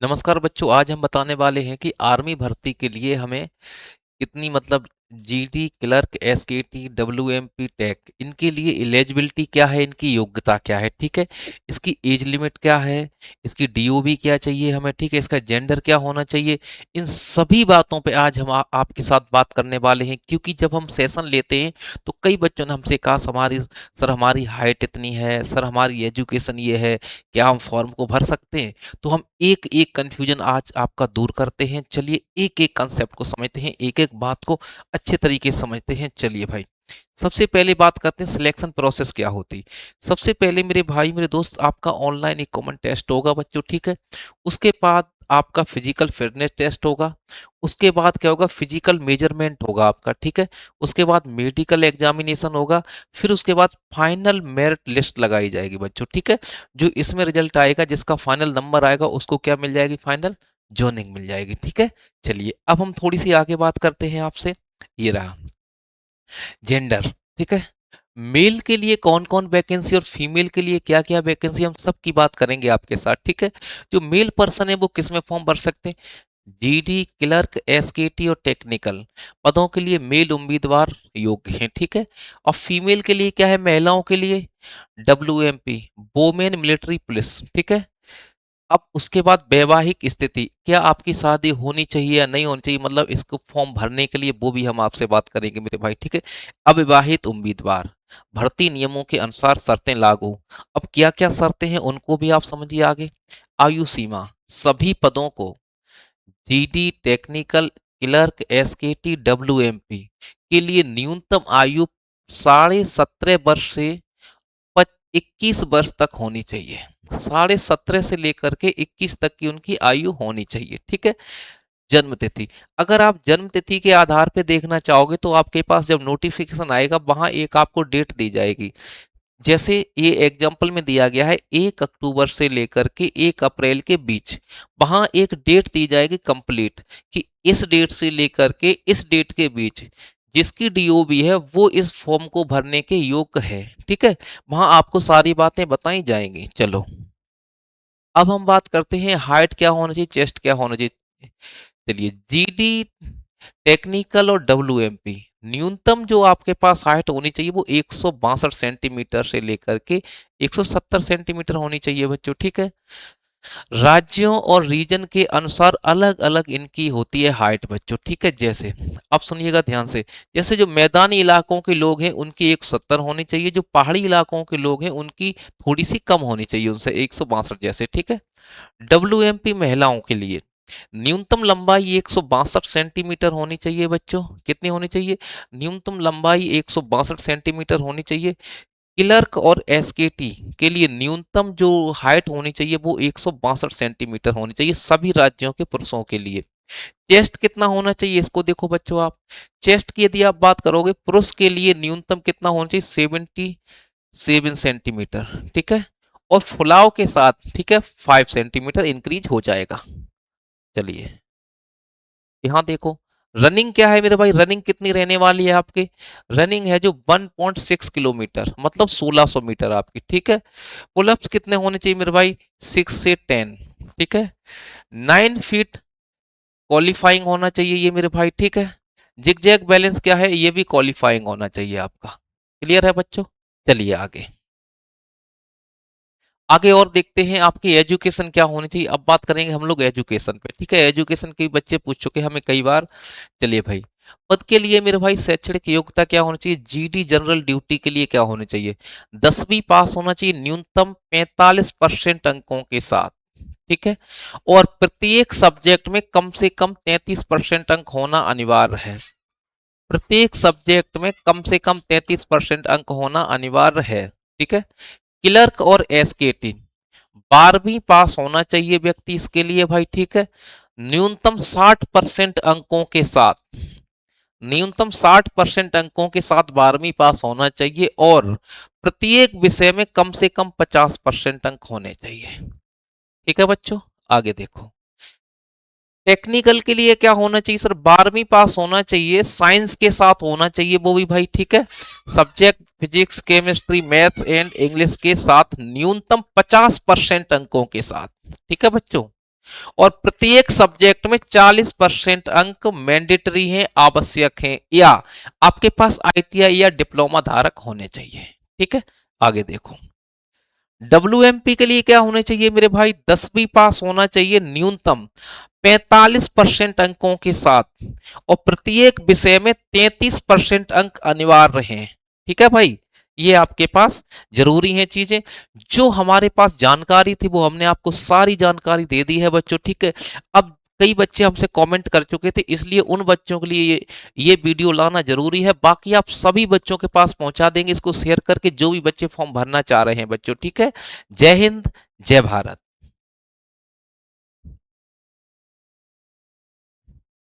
नमस्कार बच्चों, आज हम बताने वाले हैं कि आर्मी भर्ती के लिए हमें कितनी जीडी क्लर्क एसकेटी डब्ल्यूएमपी टेक इनके लिए एलिजिबिलिटी क्या है, इनकी योग्यता क्या है। ठीक है, इसकी एज लिमिट क्या है, इसकी डीओबी क्या चाहिए हमें, ठीक है, इसका जेंडर क्या होना चाहिए। इन सभी बातों पे आज हम आपके साथ बात करने वाले हैं, क्योंकि जब हम सेशन लेते हैं तो कई बच्चों ने हमसे कहा सर हमारी हाइट इतनी है, सर हमारी एजुकेशन ये है, क्या हम फॉर्म को भर सकते हैं। तो हम एक एक कन्फ्यूजन आज आपका दूर करते हैं। चलिए एक एक कंसेप्ट को समझते हैं, एक एक बात को अच्छे तरीके से समझते हैं। चलिए भाई, सबसे पहले बात करते हैं सिलेक्शन प्रोसेस क्या होती। सबसे पहले मेरे भाई मेरे दोस्त, आपका ऑनलाइन एक कॉमन टेस्ट होगा बच्चों, ठीक है। उसके बाद आपका फिजिकल फिटनेस टेस्ट होगा। उसके बाद क्या होगा, फिजिकल मेजरमेंट होगा आपका, ठीक है। उसके बाद मेडिकल एग्जामिनेशन होगा। फिर उसके बाद फाइनल मेरिट लिस्ट लगाई जाएगी बच्चों, ठीक है। जो इसमें रिजल्ट आएगा, जिसका फाइनल नंबर आएगा, उसको क्या मिल जाएगी, फाइनल जोनिंग मिल जाएगी, ठीक है। चलिए अब हम थोड़ी सी आगे बात करते हैं आपसे। ये रहा जेंडर, ठीक है। मेल के लिए कौन कौन वैकेंसी और फीमेल के लिए क्या क्या वैकेंसी, हम सब की बात करेंगे आपके साथ, ठीक है। जो मेल पर्सन है वो किस में फॉर्म भर सकते हैं, जीडी क्लर्क एसकेटी और टेक्निकल पदों के लिए मेल उम्मीदवार योग्य हैं, ठीक है। और फीमेल के लिए क्या है, महिलाओं के लिए डब्ल्यूएमपी वोमेन मिलिट्री पुलिस, ठीक है। अब उसके बाद वैवाहिक स्थिति, क्या आपकी शादी होनी चाहिए या नहीं होनी चाहिए, मतलब इसको फॉर्म भरने के लिए वो भी हम आपसे बात करेंगे मेरे भाई, ठीक है। अविवाहित उम्मीदवार, भर्ती नियमों के अनुसार शर्तें लागू। अब क्या क्या शर्तें हैं उनको भी आप समझिए आगे। आयु सीमा, सभी पदों को जीडी टेक्निकल क्लर्क एसकेटी डब्ल्यूएमपी के लिए न्यूनतम आयु 17.5 वर्ष से 21 वर्ष तक होनी चाहिए। 17.5 से लेकर के 21 तक की उनकी आयु होनी चाहिए, ठीक है। जन्म तिथि, अगर आप जन्म तिथि के आधार पे देखना चाहोगे तो आपके पास जब नोटिफिकेशन आएगा वहां एक आपको डेट दी जाएगी। जैसे ये एग्जाम्पल में दिया गया है 1 अक्टूबर से लेकर के 1 अप्रैल के बीच, वहां एक डेट दी जाएगी कंप्लीट, कि इस डेट से लेकर के इस डेट के बीच जिसकी डीओबी है वो इस फॉर्म को भरने के योग्य है, ठीक है। वहां आपको सारी बातें बताई जाएंगी। चलो अब हम बात करते हैं हाइट क्या होना चाहिए, चेस्ट क्या होना चाहिए। चलिए जीडी टेक्निकल और डब्ल्यूएमपी, न्यूनतम जो आपके पास हाइट होनी चाहिए वो 162 सेंटीमीटर से लेकर के 170 सेंटीमीटर होनी चाहिए बच्चों, ठीक है। राज्यों और रीजन के अनुसार अलग अलग इनकी होती है हाइट बच्चों, ठीक है। जैसे अब सुनिएगा ध्यान से, जैसे जो मैदानी इलाकों के लोग हैं उनकी 170 होनी चाहिए, जो पहाड़ी इलाकों के लोग हैं उनकी थोड़ी सी कम होनी चाहिए उनसे 162 जैसे, ठीक है। डब्ल्यूएमपी महिलाओं के लिए न्यूनतम लंबाई 162 सेंटीमीटर होनी चाहिए बच्चों, कितनी होनी चाहिए, न्यूनतम लंबाई 162 सेंटीमीटर होनी चाहिए। क्लर्क और एसकेटी के लिए न्यूनतम जो हाइट होनी चाहिए वो 162 सेंटीमीटर होनी चाहिए सभी राज्यों के पुरुषों के लिए। चेस्ट कितना होना चाहिए इसको देखो बच्चों आप, चेस्ट की यदि आप बात करोगे पुरुष के लिए न्यूनतम कितना होना चाहिए, 77 सेंटीमीटर, ठीक है। और फुलाव के साथ, ठीक है, 5 सेंटीमीटर इंक्रीज हो जाएगा। चलिए यहाँ देखो, रनिंग क्या है मेरे भाई, रनिंग कितनी रहने वाली है आपके, रनिंग है जो 1.6 किलोमीटर, मतलब 1600 मीटर आपकी, ठीक है। पुलअप्स कितने होने चाहिए मेरे भाई, 6 से 10, ठीक है। 9 फीट क्वालिफाइंग होना चाहिए ये मेरे भाई, ठीक है। जिग जैग बैलेंस क्या है, ये भी क्वालिफाइंग होना चाहिए आपका। क्लियर है बच्चों। चलिए आगे आगे और देखते हैं आपकी एजुकेशन क्या होनी चाहिए। अब बात करेंगे हम लोग एजुकेशन पे, ठीक है। एजुकेशन के बच्चे पूछ चुके हैं हमें कई बार। चलिए भाई, पद के लिए मेरे भाई शैक्षणिक योग्यता क्या होनी चाहिए, जीडी जनरल ड्यूटी के लिए क्या होनी चाहिए, 10वीं पास होना चाहिए न्यूनतम 45% अंकों के साथ, ठीक है। और प्रत्येक सब्जेक्ट में कम से कम 33% अंक होना अनिवार्य है। प्रत्येक सब्जेक्ट में कम से कम 33% अंक होना अनिवार्य है, ठीक है। क्लर्क और एसकेटी 12वीं पास होना चाहिए व्यक्ति इसके लिए भाई, ठीक है। न्यूनतम 60% अंकों के साथ, न्यूनतम 60% अंकों के साथ 12वीं पास होना चाहिए, और प्रत्येक विषय में कम से कम 50% अंक होने चाहिए, ठीक है बच्चों। आगे देखो, टेक्निकल के लिए क्या होना चाहिए सर, 12वीं पास होना चाहिए, साइंस के साथ होना चाहिए वो भी भाई, ठीक है। Subject physics chemistry maths and English के साथ न्यूनतम 50% अंकों के साथ, ठीक है बच्चों। और प्रत्येक सब्जेक्ट में 40% अंक मैंडेटरी हैं, आवश्यक हैं, या आपके पास आईटीआई या डिप्लोमा धारक होने चाहिए। ठीक है, आगे देखो। डब्ल्यूएमपी के लिए क्या होने चाहिए मेरे भाई? 10वीं पास होना चाहिए न्यूनतम 45% अंकों के साथ, और प्रत्येक विषय में 33% अंक अनिवार्य हैं। ठीक है भाई, ये आपके पास जरूरी है चीजें। जो हमारे पास जानकारी थी वो हमने आपको सारी जानकारी दे दी है बच्चों। ठीक है, अब कई बच्चे हमसे कमेंट कर चुके थे, इसलिए उन बच्चों के लिए ये वीडियो लाना जरूरी है। बाकी आप सभी बच्चों के पास पहुंचा देंगे इसको शेयर करके, जो भी बच्चे फॉर्म भरना चाह रहे हैं बच्चों। ठीक है, जय हिंद, जय भारत।